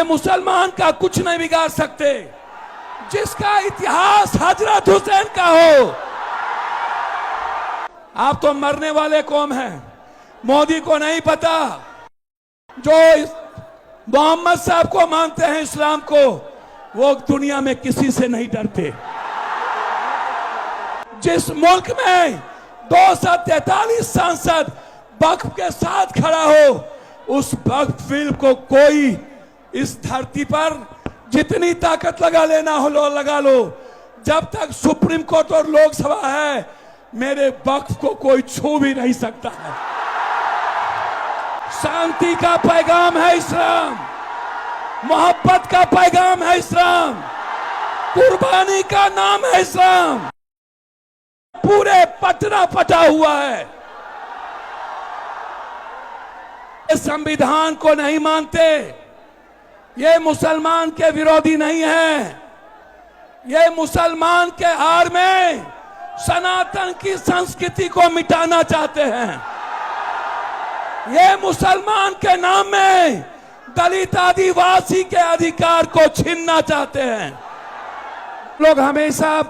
मुसलमान का कुछ नहीं बिगाड़ सकते, जिसका इतिहास हजरत हुसैन का हो। आप तो मरने वाले कौम हैं। मोदी को नहीं पता, जो मोहम्मद साहब को मानते हैं, इस्लाम को, वो दुनिया में किसी से नहीं डरते। जिस मुल्क में 243 सांसद वक्फ के साथ खड़ा हो, उस वक्फ फिल्म को कोई इस धरती पर जितनी ताकत लगा लेना हो लगा लो, जब तक सुप्रीम कोर्ट और लोकसभा है, मेरे वक्फ को कोई छू भी नहीं सकता है। शांति का पैगाम है इस्लाम, मोहब्बत का पैगाम है इस्लाम, कुर्बानी का नाम है इस्लाम। पूरे पटना पटा हुआ है। ये संविधान को नहीं मानते, ये मुसलमान के विरोधी नहीं है, ये मुसलमान के आड़ में सनातन की संस्कृति को मिटाना चाहते हैं। ये मुसलमान के नाम में दलित आदिवासी के अधिकार को छीनना चाहते हैं। लोग हमेशा,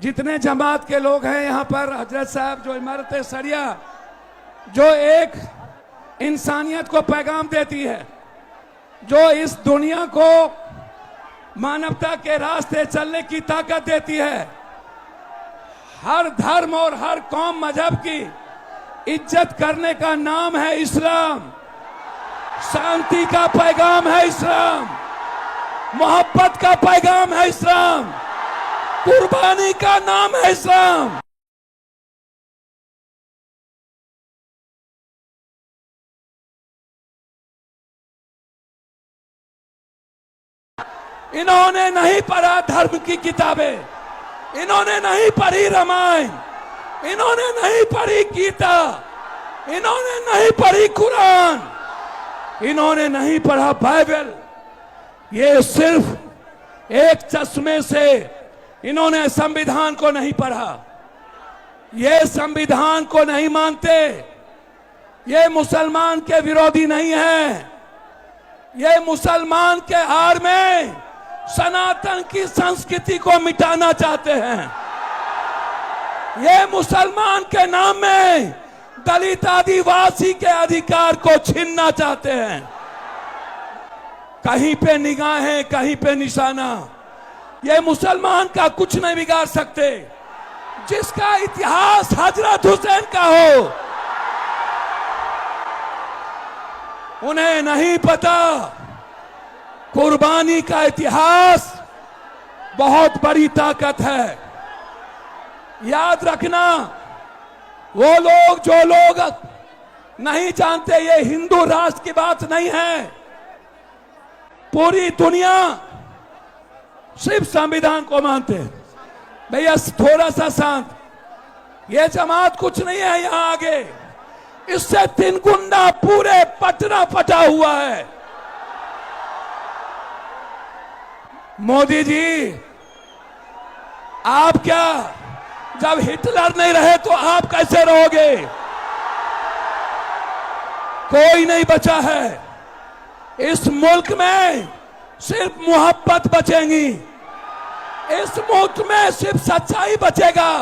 जितने जमात के लोग हैं यहाँ पर, हजरत साहब, जो इमारत सरिया, जो एक इंसानियत को पैगाम देती है, जो इस दुनिया को मानवता के रास्ते चलने की ताकत देती है, हर धर्म और हर कौम मजहब की इज्जत करने का नाम है इस्लाम। शांति का पैगाम है इस्लाम, मोहब्बत का पैगाम है इस्लाम, कुर्बानी का नाम है इस्लाम। इन्होंने नहीं पढ़ा धर्म की किताबें, इन्होंने नहीं पढ़ी रामायण, इन्होंने नहीं पढ़ी गीता, इन्होंने नहीं पढ़ी कुरान, इन्होंने नहीं पढ़ा बाइबल। ये सिर्फ एक चश्मे से इन्होंने संविधान को नहीं पढ़ा, ये संविधान को नहीं मानते, ये मुसलमान के विरोधी नहीं है, ये मुसलमान के आड़ में सनातन की संस्कृति को मिटाना चाहते हैं। ये मुसलमान के नाम में दलित आदिवासी के अधिकार को छीनना चाहते हैं। कहीं पे निगाहें, कहीं पे निशाना। ये मुसलमान का कुछ नहीं बिगाड़ सकते, जिसका इतिहास हजरत हुसैन का हो। उन्हें नहीं पता, कुर्बानी का इतिहास बहुत बड़ी ताकत है। याद रखना, वो लोग, जो लोग नहीं जानते, ये हिंदू राष्ट्र की बात नहीं है। पूरी दुनिया सिर्फ संविधान को मानते हैं। भैया थोड़ा सा शांत, ये जमात कुछ नहीं है यहां आगे, इससे 3 गुना पूरे पटना पटा हुआ है। मोदी जी, आप क्या, जब हिटलर नहीं रहे तो आप कैसे रहोगे? कोई नहीं बचा है। इस मुल्क में सिर्फ मोहब्बत बचेगी, इस मुल्क में सिर्फ सच्चाई बचेगा।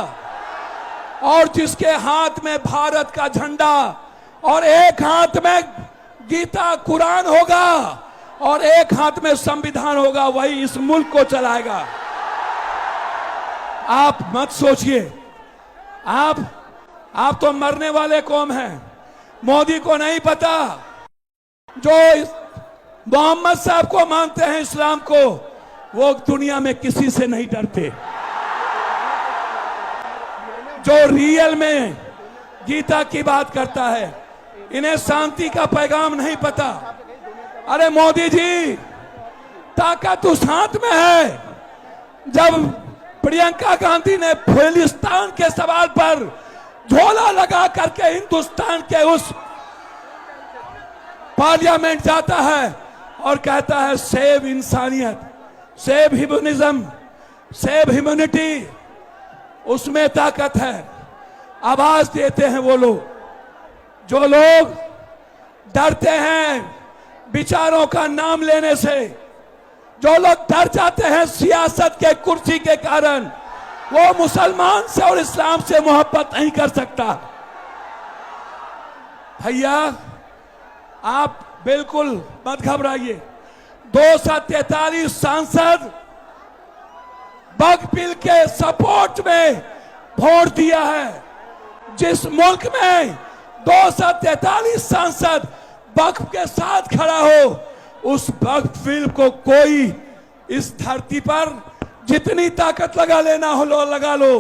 और जिसके हाथ में भारत का झंडा और एक हाथ में गीता कुरान होगा और एक हाथ में संविधान होगा, वही इस मुल्क को चलाएगा। आप मत सोचिए, आप तो मरने वाले कौम हैं। मोदी को नहीं पता, जो मोहम्मद साहब को मानते हैं, इस्लाम को, वो दुनिया में किसी से नहीं डरते। जो रियल में गीता की बात करता है, इन्हें शांति का पैगाम नहीं पता। अरे मोदी जी, ताकत उस हाथ में है। जब प्रियंका गांधी ने फिलिस्तीन के सवाल पर झोला लगा करके हिंदुस्तान के उस पार्लियामेंट जाता है और कहता है सेव इंसानियत, सेव ह्यूमनिज्म, सेव ह्यूमैनिटी, उसमें ताकत है। आवाज देते हैं वो लोग, जो लोग डरते हैं, विचारों का नाम लेने से जो लोग डर जाते हैं सियासत के कुर्सी के कारण, वो मुसलमान से और इस्लाम से मोहब्बत नहीं कर सकता। भैया आप बिल्कुल मत घबराइए। 243 सांसद वक्फ बिल के सपोर्ट में वोट दिया है। जिस मुल्क में 243 सांसद वक्फ के साथ खड़ा हो, उस वक्फ बिल को कोई इस धरती पर जितनी ताकत लगा लेना हो लगा लो।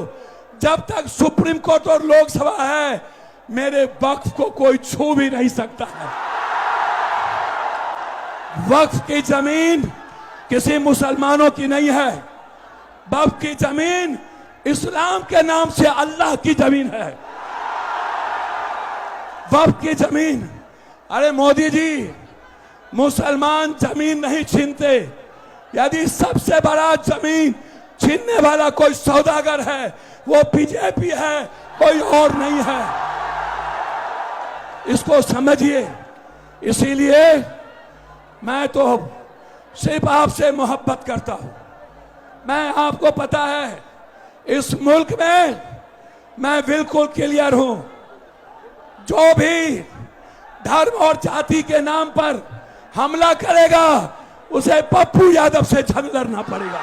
जब तक सुप्रीम कोर्ट और लोकसभा है, मेरे वक्फ को कोई छू भी नहीं सकता है। वक्फ की जमीन किसी मुसलमानों की नहीं है। वक्फ की जमीन इस्लाम के नाम से अल्लाह की जमीन है। वक्फ की जमीन, अरे मोदी जी, मुसलमान जमीन नहीं छीनते। यदि सबसे बड़ा जमीन छीनने वाला कोई सौदागर है, वो बीजेपी है, कोई और नहीं है। इसको समझिए। इसीलिए मैं तो सिर्फ आपसे मोहब्बत करता हूं। मैं, आपको पता है, इस मुल्क में मैं बिल्कुल क्लियर हूं। जो भी धर्म और जाति के नाम पर हमला करेगा, उसे पप्पू यादव से जंग लड़ना पड़ेगा।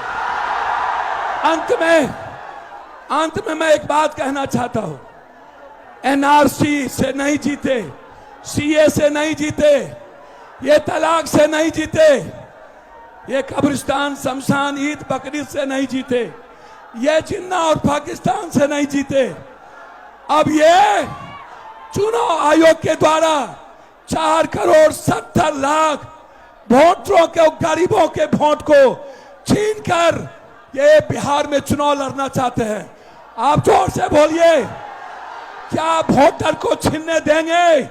अंत में मैं एक बात कहना चाहता हूं। एनआरसी से नहीं जीते, सीए से नहीं जीते, ये तलाक से नहीं जीते, ये कब्रिस्तान, शमशान, ईद बकरीद से नहीं जीते, ये जिन्ना और पाकिस्तान से नहीं जीते। अब ये चुनाव आयोग के द्वारा 4,70,00,000 वोटरों के, गरीबों के वोट को छीनकर ये बिहार में चुनाव लड़ना चाहते हैं। आप जोर से बोलिए, क्या वोटर को छीनने देंगे?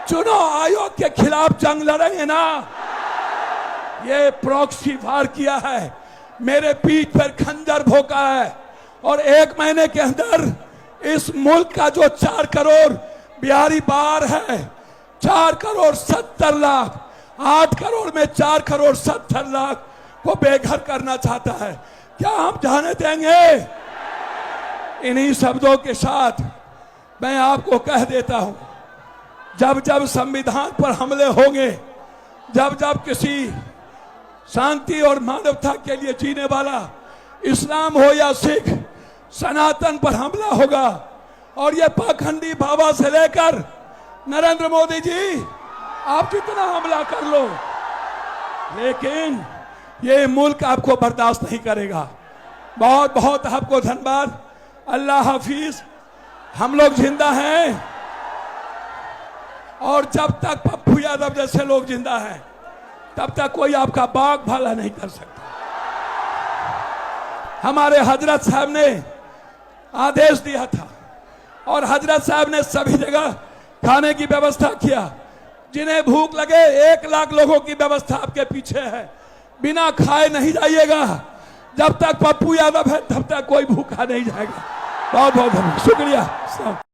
चुनाव आयोग के खिलाफ जंग लड़ेंगे ना? ये प्रॉक्सी वार किया है, मेरे पीठ पर खंजर भोंका है, और 1 महीने के अंदर इस मुल्क का जो 4 करोड़ बिहारी बाहर है, 4,70,00,000, 8 करोड़ में 4,70,00,000 को बेघर करना चाहता है। क्या हम जाने देंगे? इन्हीं शब्दों के साथ मैं आपको कह देता हूं, जब जब संविधान पर हमले होंगे, जब जब किसी शांति और मानवता के लिए जीने वाला इस्लाम हो या सिख, सनातन पर हमला होगा, और ये पाखंडी बाबा से लेकर नरेंद्र मोदी जी, आप जितना हमला कर लो, लेकिन ये मुल्क आपको बर्दाश्त नहीं करेगा। बहुत बहुत आपको धन्यवाद। अल्लाह हाफिज। हम लोग जिंदा हैं, और जब तक पप्पू यादव जैसे लोग जिंदा हैं, तब तक कोई आपका बाग भला नहीं कर सकता। हमारे हजरत साहब ने आदेश दिया था, और हजरत साहब ने सभी जगह खाने की व्यवस्था किया। जिन्हें भूख लगे, 1 लाख लोगों की व्यवस्था आपके पीछे है। बिना खाए नहीं जाइएगा। जब तक पप्पू यादव है, तब तक कोई भूखा नहीं जाएगा। बहुत बहुत शुक्रिया।